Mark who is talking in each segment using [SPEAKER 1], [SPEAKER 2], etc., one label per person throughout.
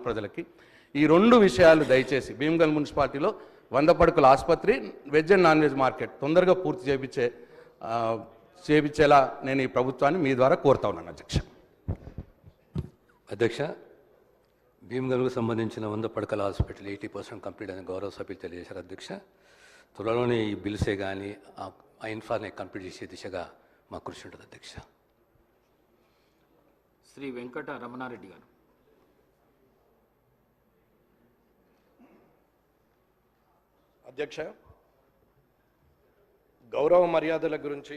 [SPEAKER 1] ప్రజలకి ఈ రెండు విషయాలు దయచేసి భీమగల్ మున్సిపాలిటీలో 100 పడకల ఆసుపత్రి, veg and non veg market తొందరగా పూర్తి చేయించేలా నేను ఈ ప్రభుత్వాన్ని మీ ద్వారా కోరుతా ఉన్నాను
[SPEAKER 2] అధ్యక్ష. భీమగల్కు సంబంధించిన 100 పడకల హాస్పిటల్ 80% కంప్లీట్ అని గౌరవ సభ్యులు తెలియజేశారు అధ్యక్ష. త్వరలోనే ఈ బిల్సే కానీ ఆ ఇన్ఫార్ని కంప్లీట్ చేసే దిశగా మా కృషి ఉంటుంది అధ్యక్ష.
[SPEAKER 3] శ్రీ వెంకట రమణారెడ్డి గారు.
[SPEAKER 4] అధ్యక్ష, గౌరవ మర్యాదల గురించి,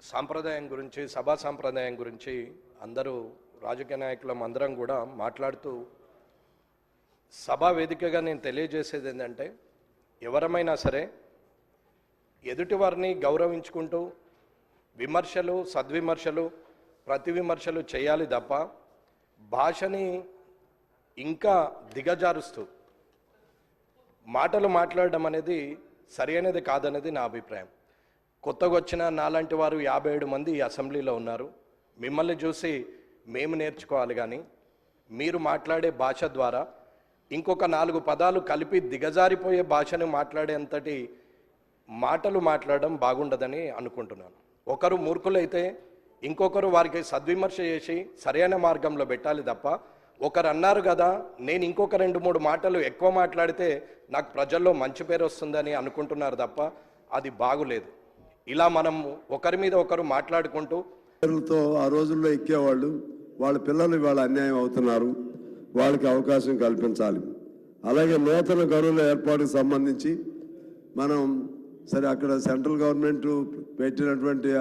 [SPEAKER 4] సాంప్రదాయం గురించి, సభా సాంప్రదాయం గురించి అందరూ రాజకీయ నాయకులం అందరం కూడా మాట్లాడుతూ సభా వేదికగా నేను తెలియజేసేది ఏంటంటే, ఎవరమైనా సరే ఎదుటి వారిని గౌరవించుకుంటూ విమర్శలు, సద్విమర్శలు, ప్రతి విమర్శలు చేయాలి తప్ప భాషని ఇంకా దిగజారుస్తూ మాటలు మాట్లాడడం అనేది సరైనది కాదనేది నా అభిప్రాయం. కొత్తగా వచ్చిన నాలాంటి వారు 57 మంది ఈ అసెంబ్లీలో ఉన్నారు. మిమ్మల్ని చూసి మేము నేర్చుకోవాలి, కానీ మీరు మాట్లాడే భాష ద్వారా ఇంకొక 4 పదాలు కలిపి దిగజారిపోయే భాషను మాట్లాడేంతటి మాటలు మాట్లాడడం బాగుండదని అనుకుంటున్నాను. ఒకరు మూర్ఖులైతే ఇంకొకరు వారికి సద్విమర్శ చేసి సరైన మార్గంలో పెట్టాలి తప్ప, ఒకరు అన్నారు కదా నేను ఇంకొక 2-3 మాటలు ఎక్కువ మాట్లాడితే నాకు ప్రజల్లో మంచి పేరు వస్తుందని అనుకుంటున్నారు తప్ప అది బాగులేదు. ఇలా మనం ఒకరి మీద ఒకరు మాట్లాడుకుంటూ
[SPEAKER 5] ఆ రోజుల్లో ఎక్కేవాళ్ళు వాళ్ళ పిల్లలు ఇవాళ అన్యాయం అవుతున్నారు, వాళ్ళకి అవకాశం కల్పించాలి. అలాగే నూతన గనుల ఏర్పాటుకు సంబంధించి మనం సరే అక్కడ సెంట్రల్ గవర్నమెంట్ పెట్టినటువంటి